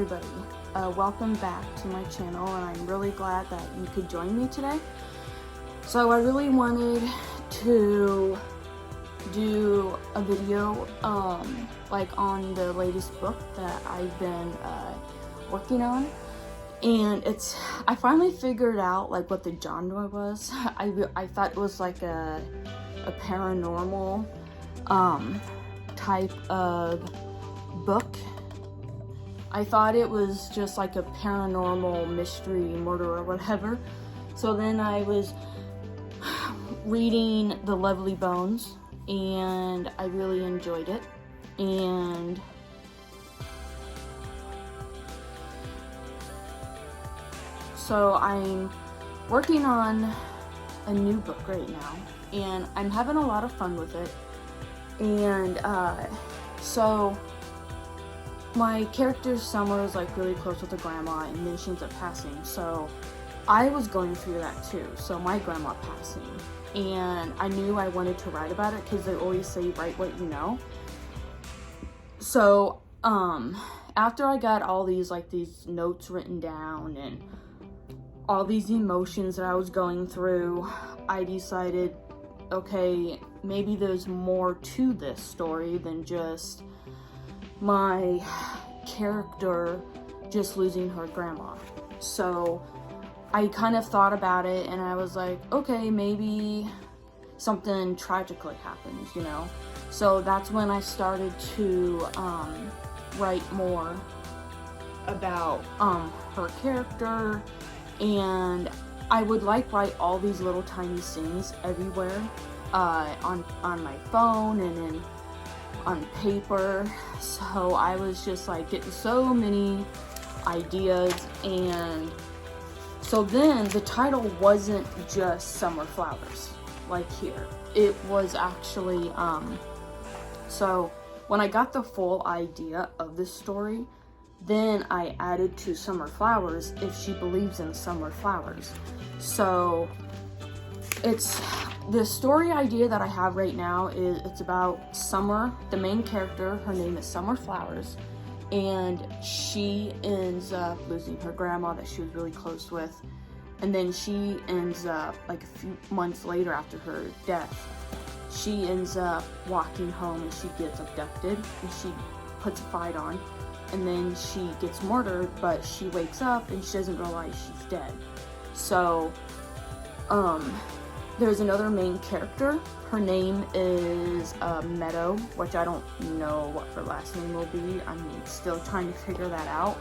everybody, welcome back to my channel, and I'm really glad that you could join me today. So I really wanted to do a video like on the latest book that I've been working on, and I finally figured out like what the genre was. I thought it was like a paranormal type of book. I thought it was just like a paranormal mystery murder or whatever. So then I was reading The Lovely Bones, and I really enjoyed it. And so I'm working on a new book right now, and I'm having a lot of fun with it. And so my character Summer is like really close with her grandma, and then she ends up passing. So I was going through that too. So my grandma passing, and I knew I wanted to write about it because they always say write what you know. So after I got all these notes written down and all these emotions that I was going through, I decided, okay, maybe there's more to this story than just my character just losing her grandma. So I kind of thought about it, and I was like, okay, maybe something tragically happens, you know? So that's when I started to write more about her character, and I would write all these little tiny scenes everywhere on my phone and on paper. So I was just like getting so many ideas, and so then the title wasn't just Summer Flowers like here. It was actually so when I got the full idea of this story, then I added to Summer Flowers if she believes in summer flowers. So it's the story idea that I have right now is it's about Summer, the main character. Her name is Summer Flowers, and she ends up losing her grandma that she was really close with, and then she ends up like a few months later after her death, she ends up walking home and she gets abducted, and she puts a fight on, and then she gets murdered, but she wakes up and she doesn't realize she's dead. So there's another main character. Her name is Meadow, which I don't know what her last name will be. I'm still trying to figure that out.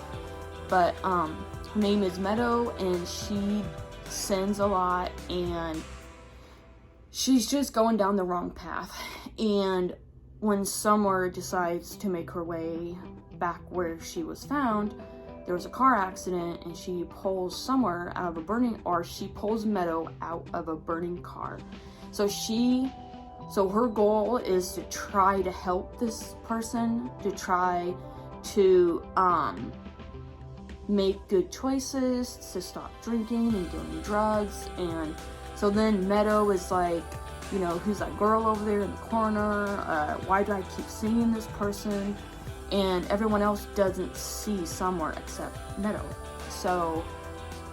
But her name is Meadow, and she sins a lot, and she's just going down the wrong path. And when Summer decides to make her way back where she was found, there was a car accident, and she pulls Summer out of she pulls Meadow out of a burning car. So her goal is to try to help this person, to try to make good choices, to stop drinking and doing drugs. And so then Meadow is like, you know, who's that girl over there in the corner? Why do I keep seeing this person? And everyone else doesn't see Summer except Meadow. So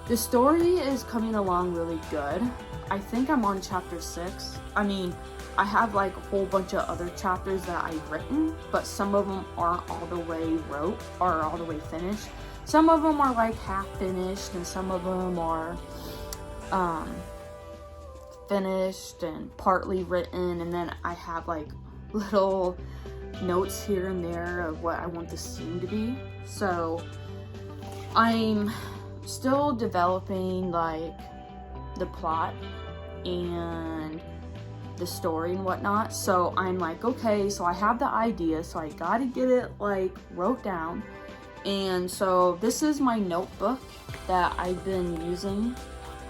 the story is coming along really good. I think I'm on chapter 6. I mean, I have like a whole bunch of other chapters that I've written, but some of them aren't all the way all the way finished. Some of them are like half finished, and some of them are finished and partly written, and then I have like little notes here and there of what I want the scene to be. So I'm still developing like the plot and the story and whatnot. So I'm like, okay, so I have the idea, so I gotta get it like wrote down. And so this is my notebook that I've been using.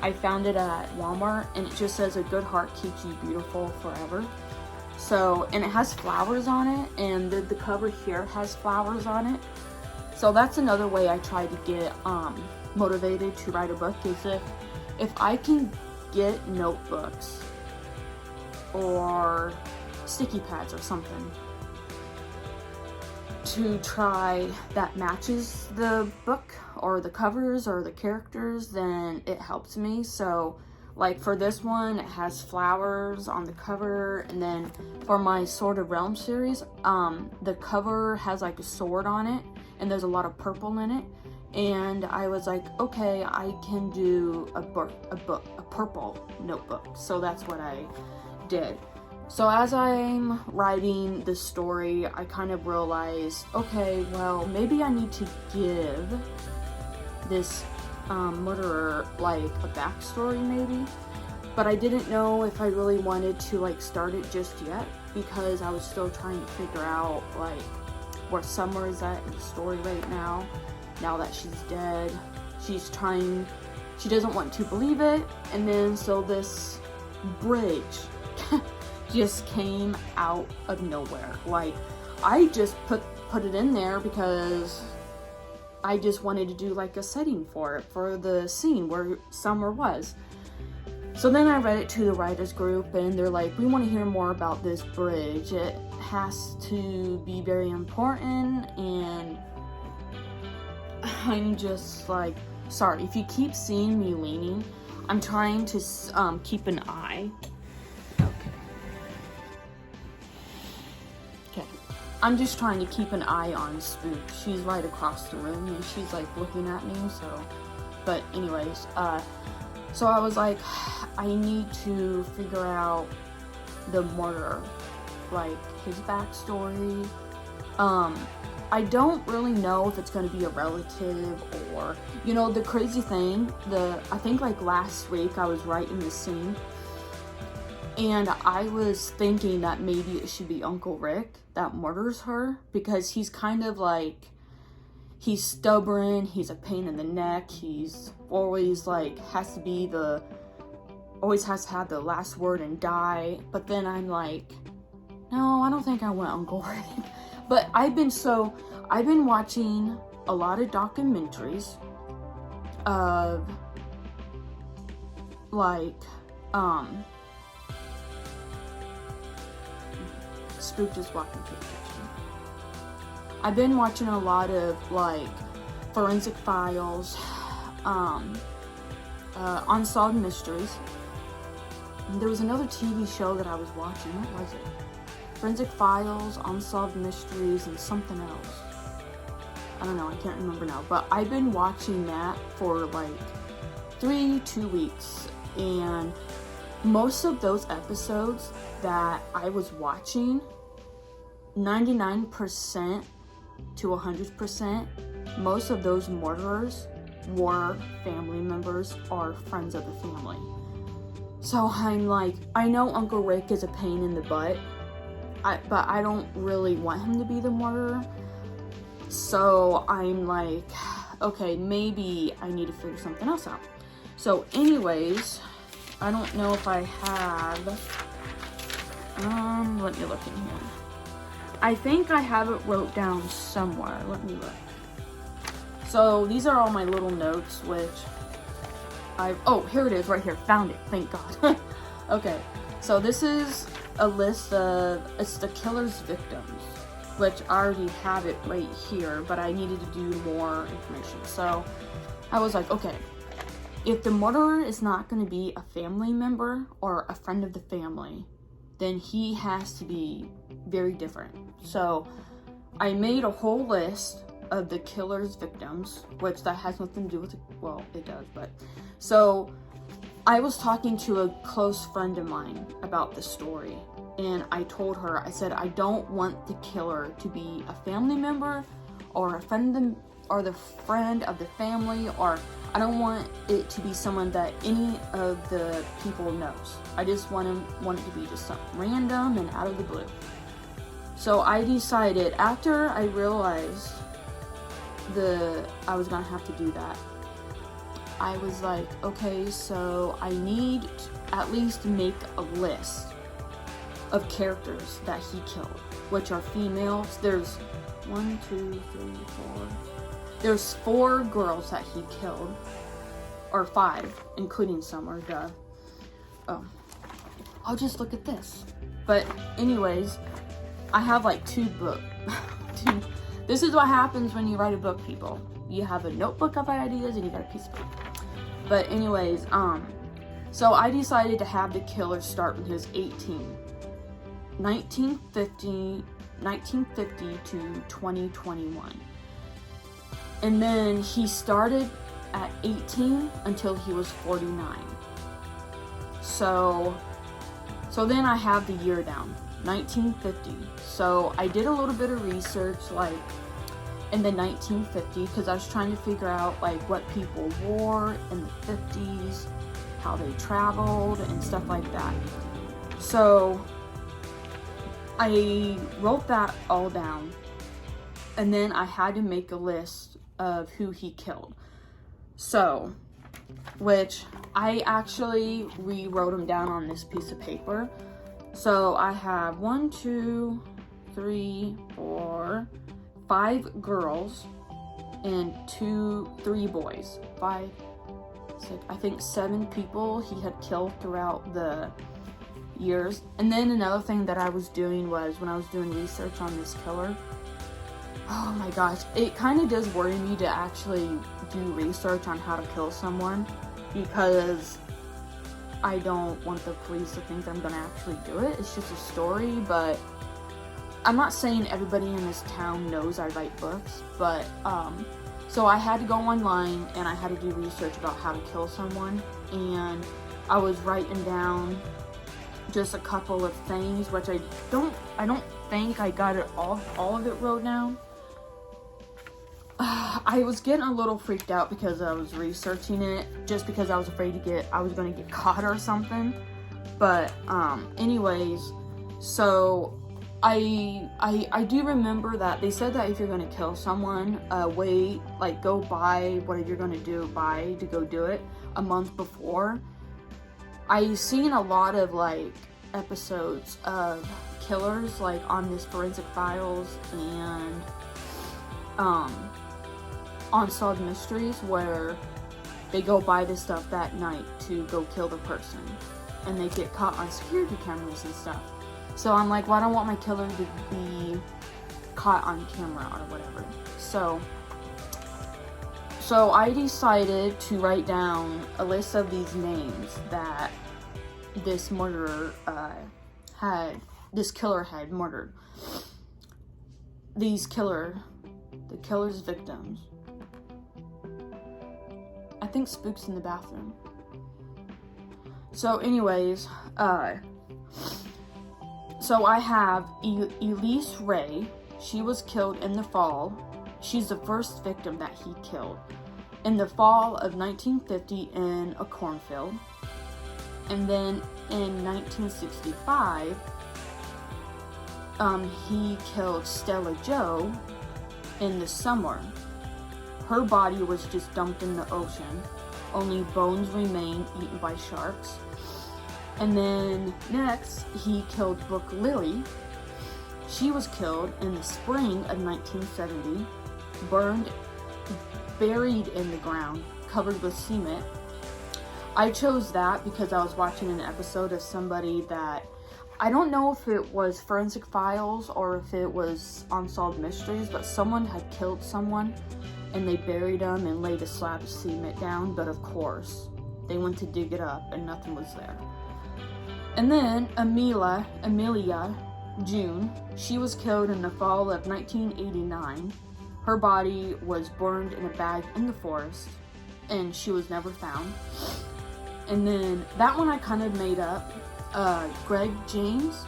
I found it at Walmart, and it just says a good heart keeps you beautiful forever. So, and it has flowers on it, and the cover here has flowers on it. So that's another way I try to get motivated to write a book, is if I can get notebooks or sticky pads or something to try that matches the book or the covers or the characters, then it helps me. So like for this one, it has flowers on the cover, and then for my Sword of Realm series, the cover has like a sword on it, and there's a lot of purple in it. And I was like, okay, I can do a purple notebook. So that's what I did. So as I'm writing the story, I kind of realized, okay, well, maybe I need to give this murderer like a backstory maybe. But I didn't know if I really wanted to like start it just yet, because I was still trying to figure out like where Summer is at in the story right now that she's dead. She doesn't want to believe it, and then so this bridge just came out of nowhere. Like, I just put it in there because I just wanted to do like a setting for it, for the scene where Summer was. So then I read it to the writers group, and they're like, we want to hear more about this bridge. It has to be very important. And I'm just like, sorry if you keep seeing me leaning, I'm trying to keep an eye. Okay, I'm just trying to keep an eye on Spook. She's right across the room, and she's like looking at me. So, but anyways, so I was like, I need to figure out the murderer, like his backstory. I don't really know if it's going to be a relative or, you know, the crazy thing, I think like last week I was writing the scene, and I was thinking that maybe it should be Uncle Rick that murders her, because he's kind of like, he's stubborn, he's a pain in the neck, he's always like, always has to have the last word and die. But then I'm like, no, I don't think I want Uncle Rick. But I've been watching a lot of documentaries of like, Spook just walked into the kitchen. I've been watching a lot of like forensic files, unsolved mysteries. And there was another TV show that I was watching. What was it? Forensic Files, Unsolved Mysteries, and something else. I don't know, I can't remember now. But I've been watching that for like 2 weeks. And most of those episodes that I was watching, 99% to 100%, most of those murderers were family members or friends of the family. So I'm like, I know Uncle Rick is a pain in the butt, but I don't really want him to be the murderer. So I'm like, okay, maybe I need to figure something else out. So anyways, I don't know if I have, let me look in here. I think I have it wrote down somewhere. Let me look. So these are all my little notes, which oh, here it is right here. Found it, thank God. Okay, so this is a list of, it's the killer's victims, which I already have it right here, but I needed to do more information. So I was like, okay, if the murderer is not going to be a family member or a friend of the family, then he has to be very different. So I made a whole list of the killer's victims, which that has nothing to do with it. Well, it does, but so I was talking to a close friend of mine about the story, and I told her, I said, I don't want the killer to be a family member or a friend of the friend of the family, or I don't want it to be someone that any of the people knows. I just want it to be just something random and out of the blue. So I decided, after I realized I was gonna have to do that, I was like, okay, so I need to at least make a list of characters that he killed, which are females. There's 1, 2, 3, 4. There's 4 girls that he killed, or 5, including Summer. Oh, I'll just look at this. But anyways, I have like 2 books. This is what happens when you write a book, people. You have a notebook of ideas and you got a piece of paper. But anyways, so I decided to have the killer start when he was 18. 1950 to 2021. And then he started at 18 until he was 49. So then I have the year down, 1950. So I did a little bit of research, like, in the 1950s, because I was trying to figure out, like, what people wore in the 50s, how they traveled, and stuff like that. So I wrote that all down, and then I had to make a list of who he killed. So, which I actually rewrote them down on this piece of paper. So I have 1, 2, 3, 4, 5 girls and 3 boys. 5, 6, I think 7 people he had killed throughout the years. And then another thing that I was doing was, when I was doing research on this killer, oh my gosh, it kind of does worry me to actually do research on how to kill someone, because I don't want the police to think that I'm gonna actually do it. It's just a story, but I'm not saying everybody in this town knows I write books, but so I had to go online and I had to do research about how to kill someone, and I was writing down just a couple of things, which I don't think I got it all of it wrote down. I was getting a little freaked out because I was researching it, just because I was afraid I was gonna get caught or something. But anyways, so I do remember that they said that if you're gonna kill someone, go buy whatever you're gonna to go do it a month before. I've seen a lot of like episodes of killers like on this Forensic Files and Unsolved Mysteries, where they go buy this stuff that night to go kill the person, and they get caught on security cameras and stuff. So I'm like, well, I don't want my killer to be caught on camera or whatever. So I decided to write down a list of these names that this murderer this killer had murdered. The killer's victims. I think Spook's in the bathroom. So anyways, so I have Elise Ray. She was killed in the fall. She's the first victim that he killed in the fall of 1950 in a cornfield. And then in 1965, he killed Stella Joe in the summer. Her body was just dumped in the ocean. Only bones remain, eaten by sharks. And then next, he killed Brooke Lilly. She was killed in the spring of 1970, buried in the ground, covered with cement. I chose that because I was watching an episode of somebody that, I don't know if it was Forensic Files or if it was Unsolved Mysteries, but someone had killed someone and they buried them and laid a slab of cement down, but of course, they went to dig it up and nothing was there. And then Amelia June, she was killed in the fall of 1989. Her body was burned in a bag in the forest, and she was never found. And then that one I kind of made up. Greg James,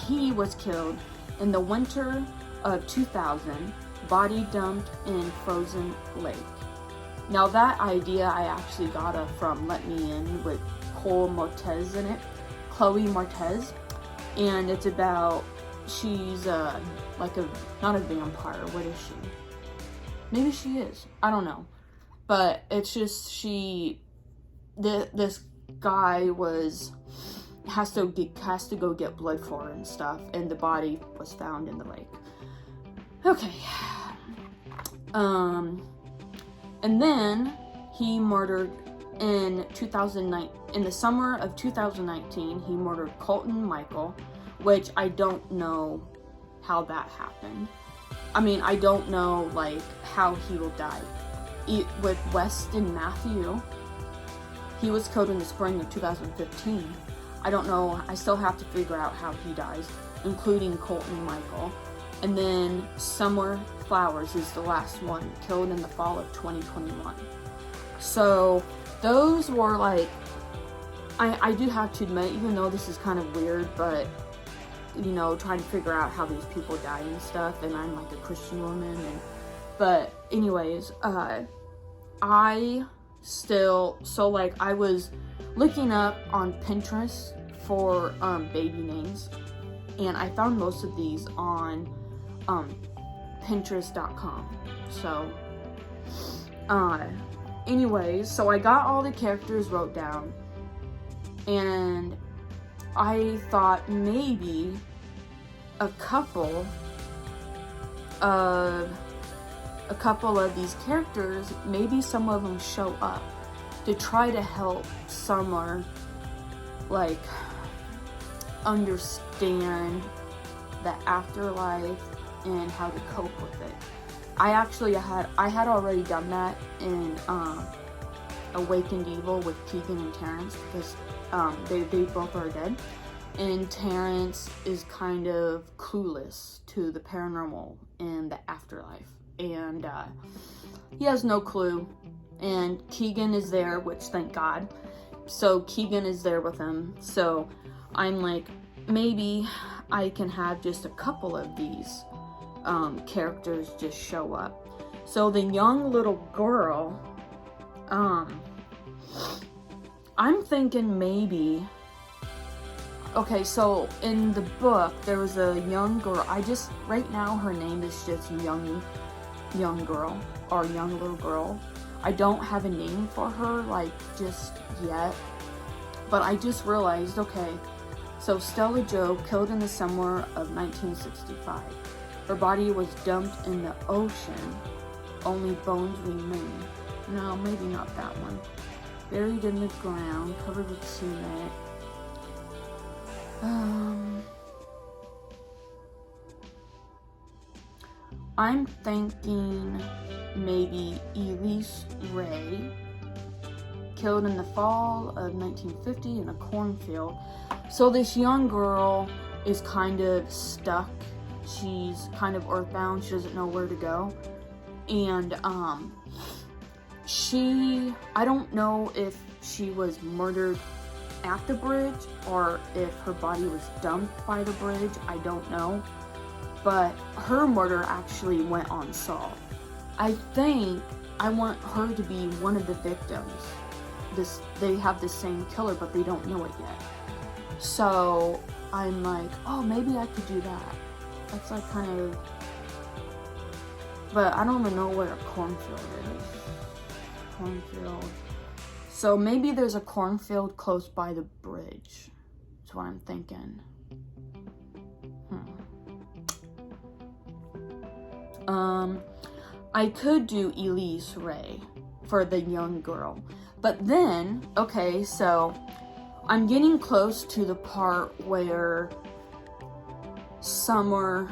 he was killed in the winter of 2000, body dumped in frozen lake. Now that idea I actually got from Let Me In with Chloe Moretz in it, Chloe Moretz, and it's about, she's not a vampire, what is she? Maybe she is, I don't know. But it's just this guy has to go get blood for her and stuff, and the body was found in the lake. Okay. And then he murdered in the summer of 2019, he murdered Colton Michael, which I don't know how that happened. I mean, I don't know, like, how he will die. With Weston Matthew, he was killed in the spring of 2015. I don't know, I still have to figure out how he dies, including Colton Michael. And then Summer Flowers is the last one, killed in the fall of 2021. So, those were, like, I do have to admit, even though this is kind of weird, but, you know, trying to figure out how these people die and stuff, and I'm, like, a Christian woman, but anyways, I was looking up on Pinterest for, baby names, and I found most of these on, Pinterest.com, so, anyways, so I got all the characters wrote down, and I thought maybe a couple of these characters, maybe some of them show up to try to help Summer, like, understand the afterlife and how to cope with it. I had already done that in Awakened Evil with Keegan and Terrence, because they both are dead, and Terrence is kind of clueless to the paranormal and the afterlife, and he has no clue, and Keegan is there, which thank God, so Keegan is there with him, so I'm like, maybe I can have just a couple of these characters just show up. So the young little girl, I'm thinking maybe, okay, so in the book, there was a young girl, right now her name is just young girl, or young little girl. I don't have a name for her, like, just yet, but I just realized, okay, so Stella Jo, killed in the summer of 1965. Her body was dumped in the ocean, only bones remain. No, maybe not that one. Buried in the ground, covered with cement. I'm thinking maybe Elise Ray, killed in the fall of 1950 in a cornfield. So this young girl is kind of stuck. She's kind of earthbound. She doesn't know where to go. And I don't know if she was murdered at the bridge or if her body was dumped by the bridge. I don't know. But her murder actually went unsolved. I think I want her to be one of the victims. They have the same killer, but they don't know it yet. So I'm like, oh, maybe I could do that. That's like kind of, but I don't even know where a cornfield is. Cornfield. So maybe there's a cornfield close by the bridge. That's what I'm thinking. I could do Elise Ray for the young girl. But then, okay, so I'm getting close to the part where Summer,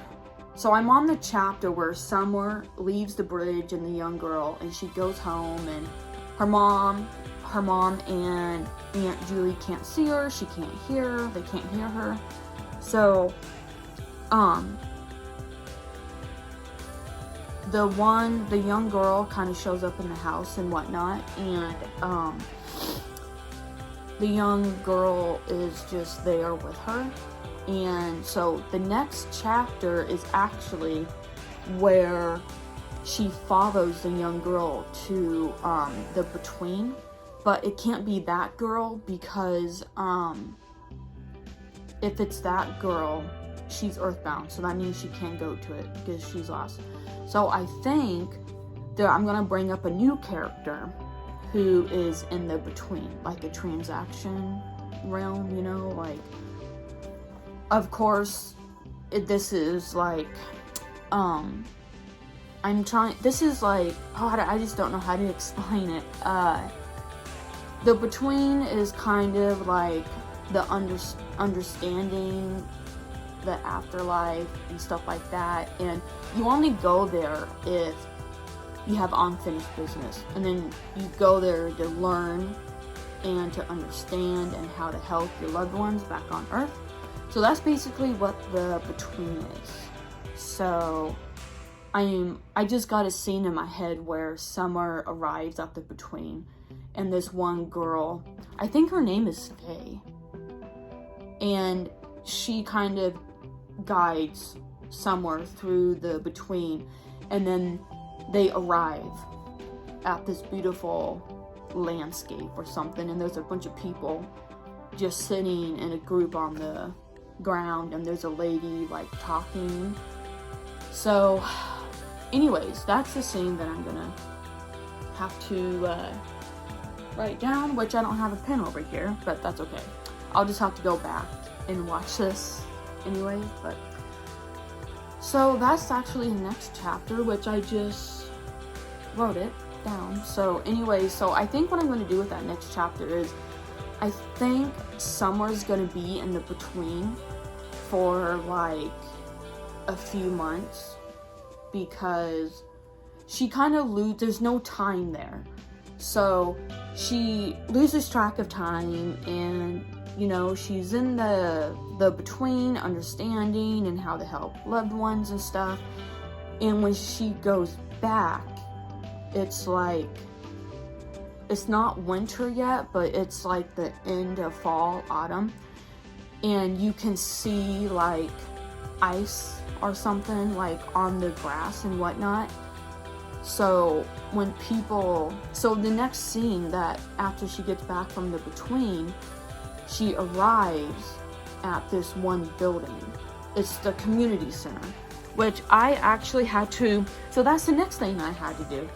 so I'm on the chapter where Summer leaves the bridge and the young girl, and she goes home, and her mom and Aunt Julie can't see her, she can't hear her, they can't hear her. So, the young girl kind of shows up in the house and whatnot, and the young girl is just there with her. And so the next chapter is actually where she follows the young girl to the between, but it can't be that girl because if it's that girl, she's earthbound, so that means she can't go to it because she's lost. So I think that I'm gonna bring up a new character who is in the between, like a transaction realm, you know, like, of course, this is like, this is like, I just don't know how to explain it. The between is kind of like the understanding the afterlife and stuff like that, and you only go there if you have unfinished business, and then you go there to learn and to understand and how to help your loved ones back on Earth. So that's basically what the Between is. So I just got a scene in my head where Summer arrives at the Between, and this one girl, I think her name is Faye, and she kind of guides Summer through the Between, and then they arrive at this beautiful landscape or something, and there's a bunch of people just sitting in a group on the ground, and there's a lady like talking. So anyways, that's the scene that I'm gonna have to write down, which I don't have a pen over here, but that's okay. I'll just have to go back and watch this anyways. But so that's actually the next chapter, which I just wrote it down. So anyways, so I think what I'm going to do with that next chapter is, I think Summer's going to be in the Between for like a few months, because she kind of there's no time there, so she loses track of time, and you know, she's in the Between, understanding and how to help loved ones and stuff. And when she goes back, it's like, it's not winter yet, but it's like the end of fall, autumn, and you can see like ice or something like on the grass and whatnot. So when so the next scene, that after she gets back from the Between, she arrives at this one building. It's the community center, which I actually had to, so that's the next thing I had to do.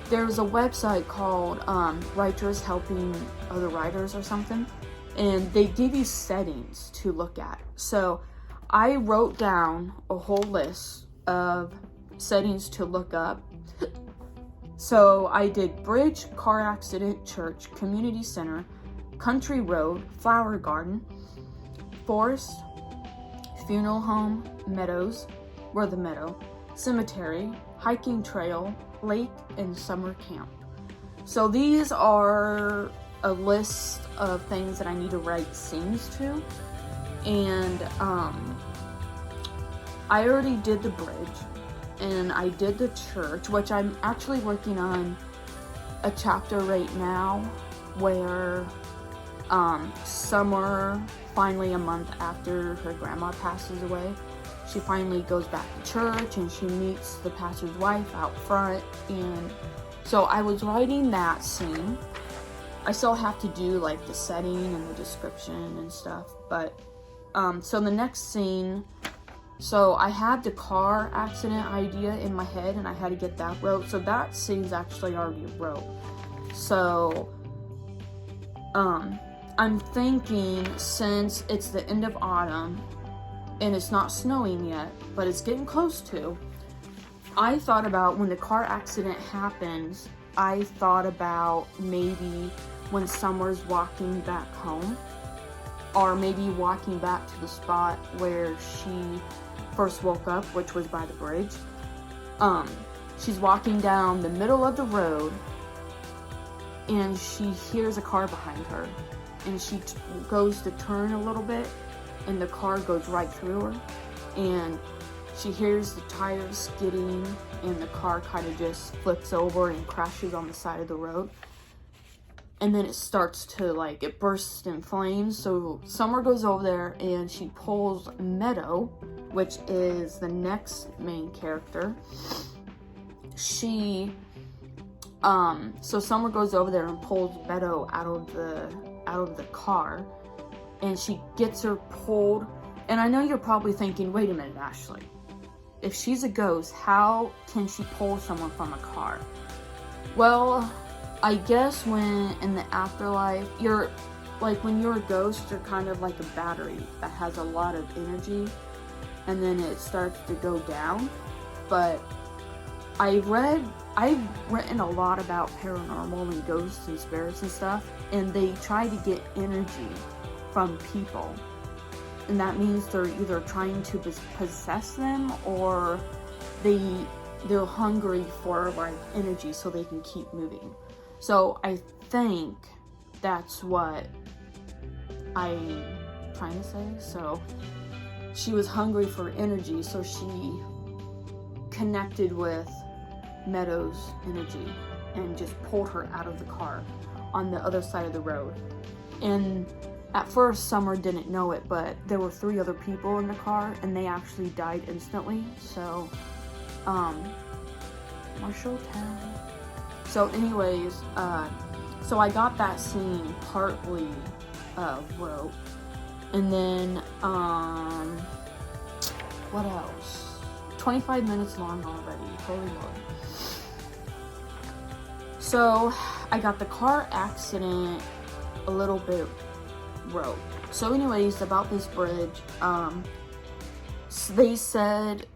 There's a website called Writers Helping Other Writers or something, and they give you settings to look at. So I wrote down a whole list of settings to look up. So I did bridge, car accident, church, community center, country road, flower garden, forest, funeral home, meadows, or the meadow, cemetery, hiking trail, lake, and summer camp. So these are a list of things that I need to write scenes to, and I already did the bridge, and I did the church, which I'm actually working on a chapter right now where Summer, finally a month after her grandma passes away, she finally goes back to church and she meets the pastor's wife out front. And so I was writing that scene. I still have to do like the setting and the description and stuff, but so the next scene, so I had the car accident idea in my head and I had to get that wrote, so that scene's actually already wrote. So I'm thinking, since it's the end of autumn and it's not snowing yet, but it's getting close to, I thought about when the car accident happens, I thought about maybe when Summer's walking back home, or maybe walking back to the spot where she first woke up, which was by the bridge. She's walking down the middle of the road and she hears a car behind her, and she goes to turn a little bit and the car goes right through her, and she hears the tires skidding and the car kind of just flips over and crashes on the side of the road, and then it starts to like, it bursts in flames. So Summer goes over there and she pulls Meadow, which is the next main character. So Summer goes over there and pulls Meadow out of the car, and she gets her pulled. And I know you're probably thinking, wait a minute, Ashley, if she's a ghost, how can she pull someone from a car? Well, I guess when in the afterlife, when you're a ghost, you're kind of like a battery that has a lot of energy, and then it starts to go down. But I've written a lot about paranormal and ghosts and spirits and stuff, and they try to get energy from people. and that means they're either trying to possess them, or they're hungry for like energy so they can keep moving. So I think that's what I'm trying to say. So she was hungry for energy, so she connected with Meadow's energy and just pulled her out of the car on the other side of the road. And at first, Summer didn't know it, but there were 3 other people in the car, and they actually died instantly. So, Marshalltown. So anyways, so I got that scene partly wrote. And then, what else? 25 minutes long already, holy Lord. So, I got the car accident a little bit wrote. So anyways, about this bridge, so they said,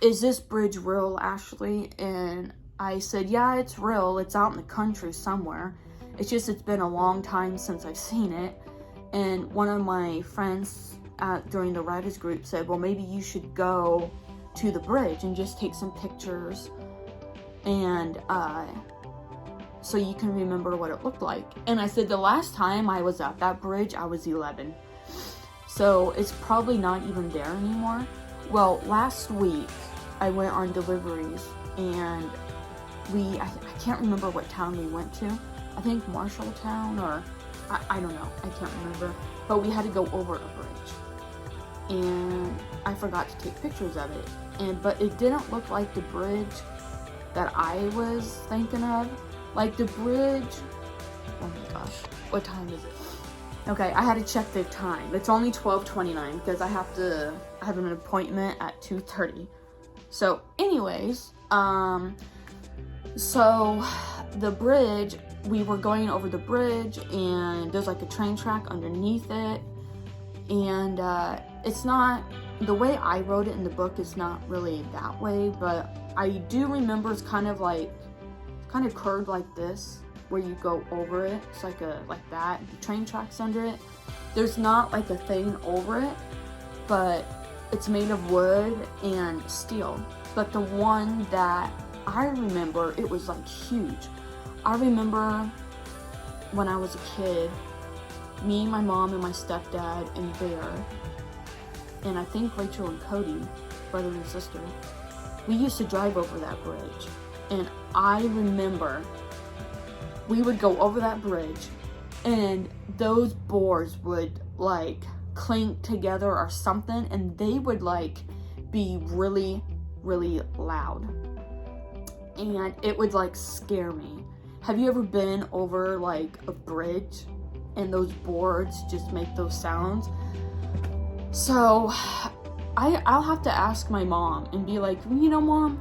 is this bridge real, Ashley? And I said, yeah, it's real. It's out in the country somewhere. It's just, it's been a long time since I've seen it. And one of my friends during the writers group said, well, maybe you should go to the bridge and just take some pictures, and so you can remember what it looked like. And I said, the last time I was at that bridge, I was 11. So it's probably not even there anymore. Well, last week I went on deliveries, and I can't remember what town we went to. I think Marshalltown, or I don't know, I can't remember. But we had to go over a bridge, and I forgot to take pictures of it. But it didn't look like the bridge that I was thinking of. Like the bridge, oh my gosh, what time is it? Okay, I had to check the time. It's only 12:29 because I have an appointment at 2:30. So anyways, so the bridge, we were going over the bridge, and there's like a train track underneath it. And it's not, the way I wrote it in the book is not really that way, but I do remember it's kind of curved like this, where you go over it. It's like that. The train tracks under it. There's not like a thing over it, but it's made of wood and steel. But the one that I remember, it was like huge. I remember when I was a kid, me, my mom, and my stepdad, and Bear, and I think Rachel and Cody, brother and sister, we used to drive over that bridge. And I remember we would go over that bridge, and those boards would like clink together or something, and they would like be really, really loud. And it would like scare me. Have you ever been over like a bridge and those boards just make those sounds? So I'll have to ask my mom and be like, Mom,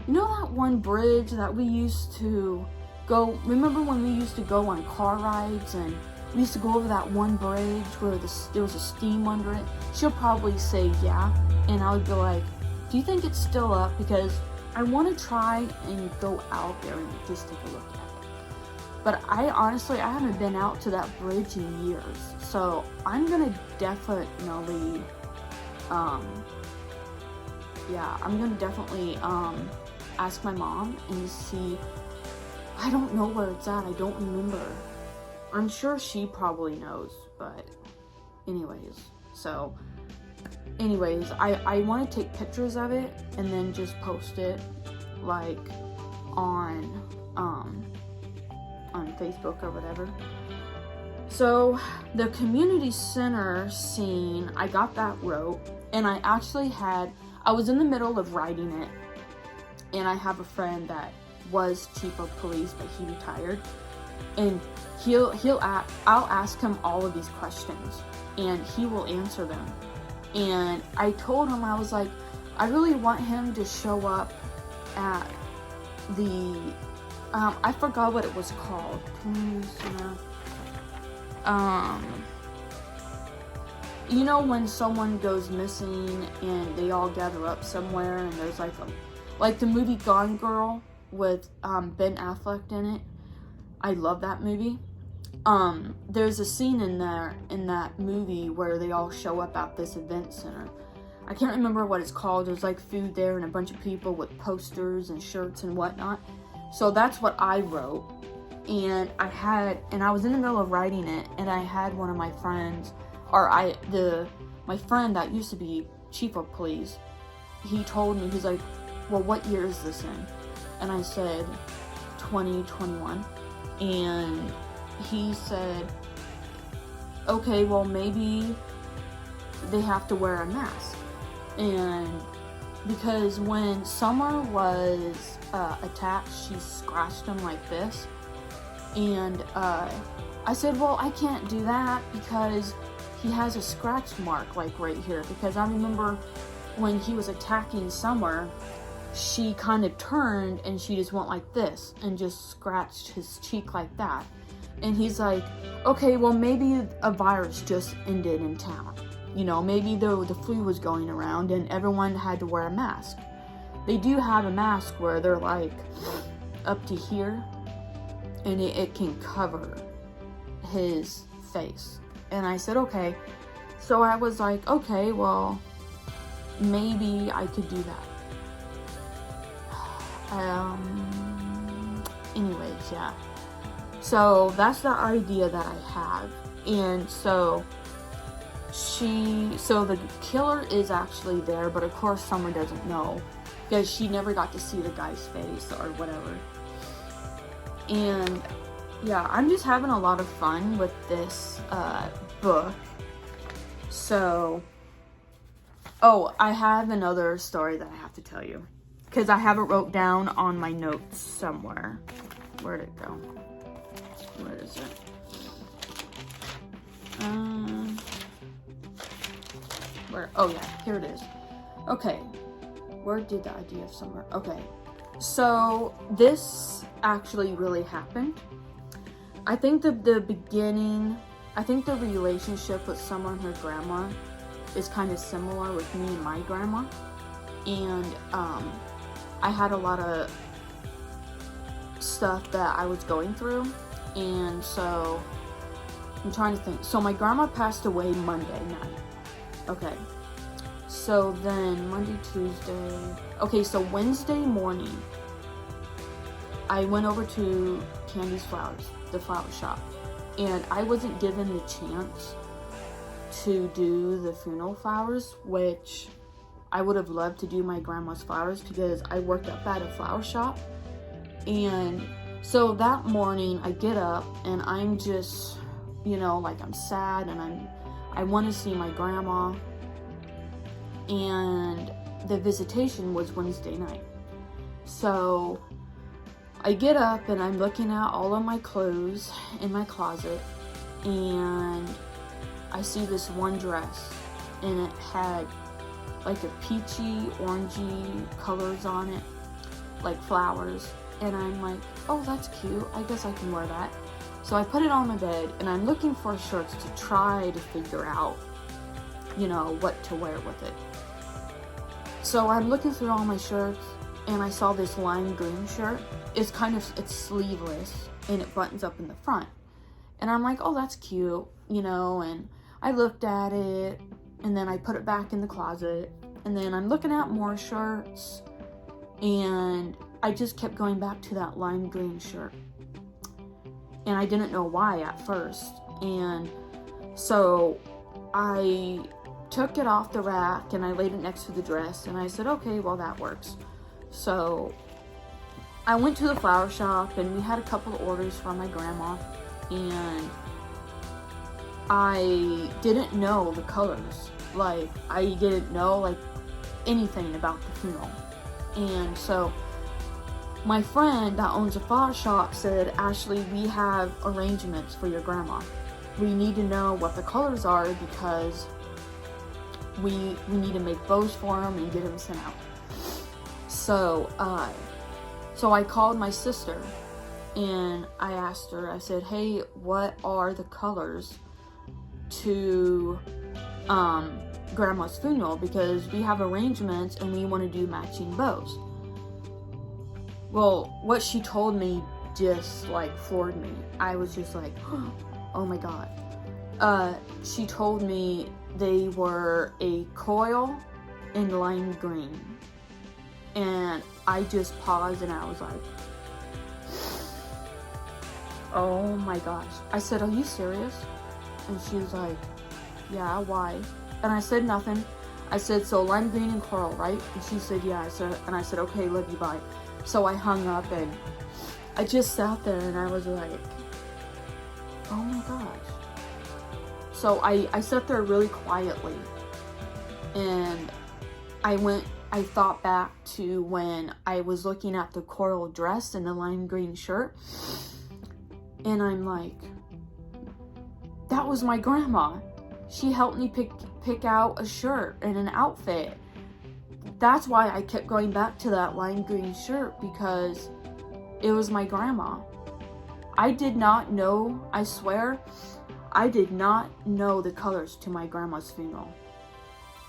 you know that one bridge that we used to go, remember when we used to go on car rides, and we used to go over that one bridge where there was a steam under it? She'll probably say yeah, and I would be like, do you think it's still up? Because I want to try and go out there and just take a look at it. But I haven't been out to that bridge in years, so I'm gonna definitely ask my mom and see. I don't know where it's at. I don't remember. I'm sure she probably knows, but anyways, I want to take pictures of it and then just post it like on Facebook or whatever. So the community center scene, I got that wrote, and I was in the middle of writing it, and I have a friend that was chief of police, but he retired, and I'll ask him all of these questions, and he will answer them. And I told him, I was like, I really want him to show up at the, I forgot what it was called. You know when someone goes missing and they all gather up somewhere, and there's like the movie Gone Girl with Ben Affleck in it. I love that movie. there's a scene in that movie where they all show up at this event center. I can't remember what it's called. There's like food there and a bunch of people with posters and shirts and whatnot. So that's what I wrote. And I was in the middle of writing it, and I had one of my friends, my friend that used to be chief of police, he told me, he's like, well, what year is this in? And I said, 2021. And he said, okay, well, maybe they have to wear a mask. And because when Summer was attacked, she scratched him like this. And I said, well, I can't do that because he has a scratch mark like right here. Because I remember when he was attacking Summer, she kind of turned and she just went like this and just scratched his cheek like that. And he's like, okay, well, maybe a virus just ended in town. You know, maybe the flu was going around and everyone had to wear a mask. They do have a mask where they're like up to here, and it can cover his face. And I said, okay. So I was like, okay, well, maybe I could do that. Anyways, yeah. So that's the idea that I have. And so the killer is actually there, but of course Summer doesn't know because she never got to see the guy's face or whatever. And yeah, I'm just having a lot of fun with this book. So, oh, I have another story that I have to tell you because I have it wrote down on my notes somewhere. Where'd it go? Where is it? Where? Oh yeah, here it is. Okay, where did the idea of Summer? Okay, so this actually really happened. I think the beginning, I think the relationship with Summer and her grandma is kind of similar with me and my grandma. And I had a lot of stuff that I was going through. And so, I'm trying to think. So my grandma passed away Monday night. Okay. So then Monday, Tuesday. Okay, so Wednesday morning, I went over to Candy's Flowers, the flower shop, and I wasn't given the chance to do the funeral flowers, which I would have loved to do my grandma's flowers because I worked up at a flower shop. And so that morning I get up and I'm just, you know, like I'm sad and I want to see my grandma. And the visitation was Wednesday night. So I get up and I'm looking at all of my clothes in my closet, and I see this one dress, and it had like a peachy, orangey colors on it, like flowers. And I'm like, oh, that's cute. I guess I can wear that. So I put it on my bed, and I'm looking for shirts to try to figure out, you know, what to wear with it. So I'm looking through all my shirts, and I saw this lime green shirt. It's sleeveless, and it buttons up in the front. And I'm like, oh, that's cute, you know, and I looked at it, and then I put it back in the closet, and then I'm looking at more shirts, and I just kept going back to that lime green shirt. And I didn't know why at first. And so I took it off the rack and I laid it next to the dress, and I said, okay, well, that works. So I went to the flower shop, and we had a couple of orders from my grandma, and I didn't know the colors. Like, I didn't know like anything about the funeral. And so my friend that owns a flower shop said, Ashley, we have arrangements for your grandma. We need to know what the colors are because we need to make bows for them and get them sent out. So I called my sister and I asked her, I said, hey, what are the colors to grandma's funeral? Because we have arrangements and we want to do matching bows. Well, what she told me just like floored me. I was just like, oh my god. She told me they were a coil in lime green. And I just paused and I was like, oh my gosh. I said, are you serious? And she was like, yeah, why? And I said nothing. I said, so lime green and coral, right? And she said, yeah. I said, okay, love you, bye. So I hung up and I just sat there and I was like, oh my gosh. So I sat there really quietly and I thought back to when I was looking at the coral dress and the lime green shirt, and I'm like, that was my grandma. She helped me pick out a shirt and an outfit. That's why I kept going back to that lime green shirt, because it was my grandma. I did not know, I swear, I did not know the colors to my grandma's funeral.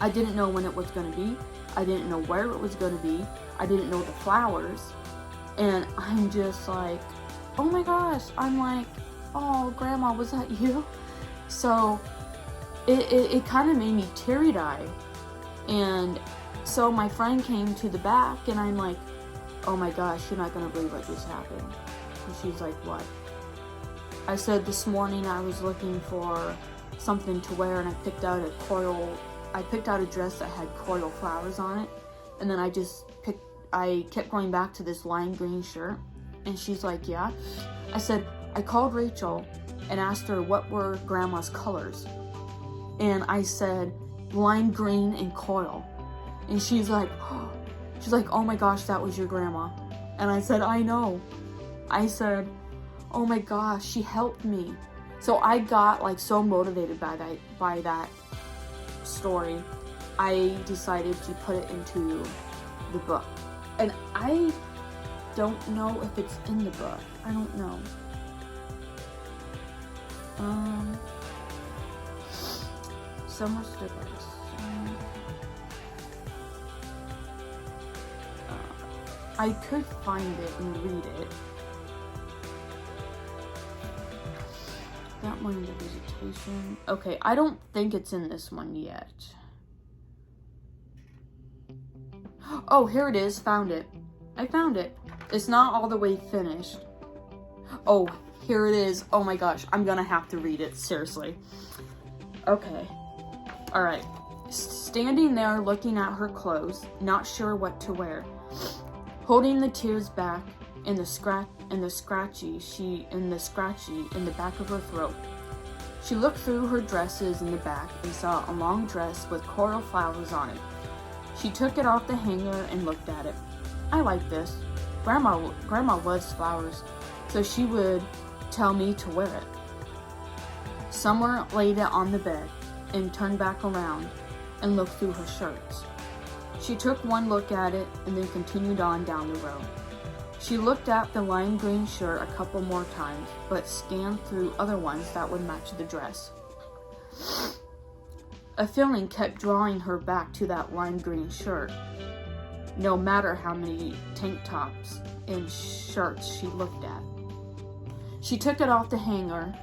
I didn't know when it was going to be. I didn't know where it was going to be. I didn't know the flowers. And I'm just like, oh my gosh. I'm like, oh, Grandma, was that you? So it kind of made me teary-eyed. And so my friend came to the back and I'm like, oh my gosh, you're not going to believe what just happened. And she's like, what? I said, this morning I was looking for something to wear and I picked out a dress that had coral flowers on it. And then I kept going back to this lime green shirt. And she's like, yeah. I said, I called Rachel and asked her what were Grandma's colors. And I said, lime green and coral. And she's like, oh my gosh, that was your grandma. And I said, I know. I said, oh my gosh, she helped me. So I got like so motivated by that story. I decided to put it into the book. And I don't know if it's in the book. I don't know. Summer stickers. I could find it and read it. That one in the visitation. Okay, I don't think it's in this one yet. Oh, here it is. Found it. I found it. It's not all the way finished. Oh, here it is. Oh my gosh, I'm gonna have to read it. Seriously. Okay. Alright. Standing there looking at her clothes, not sure what to wear. Holding the tears back in the scratchy in the back of her throat. She looked through her dresses in the back and saw a long dress with coral flowers on it. She took it off the hanger and looked at it. I like this. Grandma loves flowers, so she would tell me to wear it. Summer laid it on the bed and turned back around and looked through her shirts. She took one look at it and then continued on down the row. She looked at the lime green shirt a couple more times, but scanned through other ones that would match the dress. A feeling kept drawing her back to that lime green shirt, no matter how many tank tops and shirts she looked at. She took it off the hanger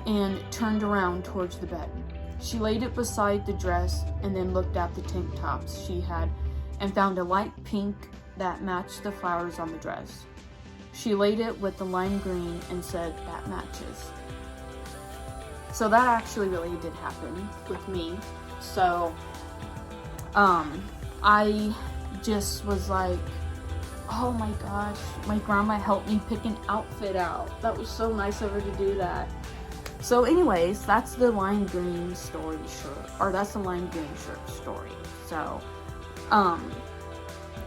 and turned around towards the bed. She laid it beside the dress and then looked at the tank tops she had and found a light pink that matched the flowers on the dress. She laid it with the lime green and said, that matches. So that actually really did happen with me. So, I just was like, oh my gosh, my grandma helped me pick an outfit out. That was so nice of her to do that. So anyways, that's the lime green story shirt, or that's the lime green shirt story. So,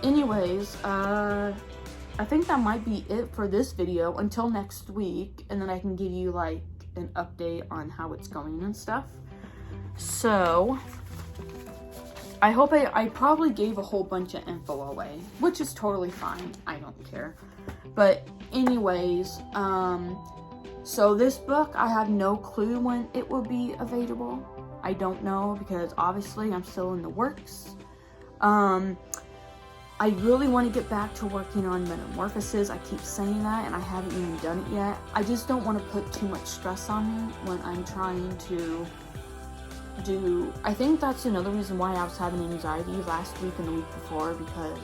anyways, I think that might be it for this video until next week, and then I can give you like an update on how it's going and stuff. So, I hope I probably gave a whole bunch of info away, which is totally fine. I don't care. But anyways, so this book, I have no clue when it will be available. I don't know, because obviously I'm still in the works. I really want to get back to working on Metamorphosis. I keep saying that and I haven't even done it yet. I just don't want to put too much stress on me when I'm trying to do... I think that's another reason why I was having anxiety last week and the week before, because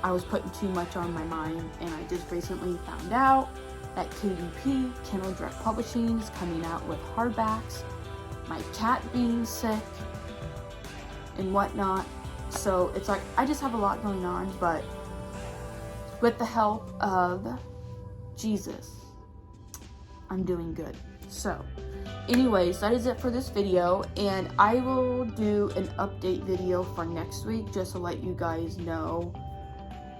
I was putting too much on my mind. And I just recently found out that KDP, Kindle Direct Publishing, is coming out with hardbacks. My cat being sick and whatnot. So it's like, I just have a lot going on, but with the help of Jesus, I'm doing good. So anyways, that is it for this video, and I will do an update video for next week just to let you guys know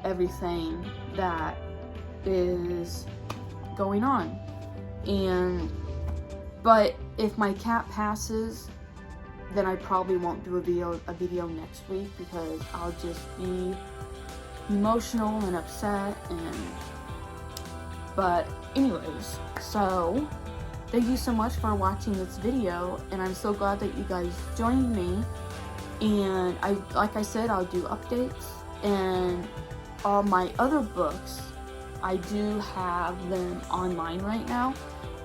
everything that is going on. But if my cat passes, then I probably won't do a video next week, because I'll just be emotional and upset. But anyways, so thank you so much for watching this video, and I'm so glad that you guys joined me. And like I said, I'll do updates, and all my other books, I do have them online right now,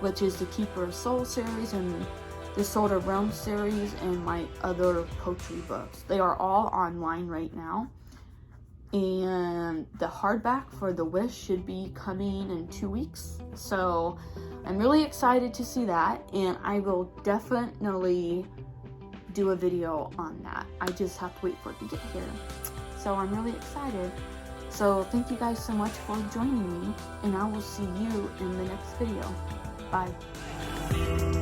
which is the Keeper of Soul series and the Sword of Realm series and my other poetry books. They are all online right now. And the hardback for The Wish should be coming in 2 weeks. So I'm really excited to see that, and I will definitely do a video on that. I just have to wait for it to get here. So I'm really excited. So thank you guys so much for joining me, and I will see you in the next video. Bye.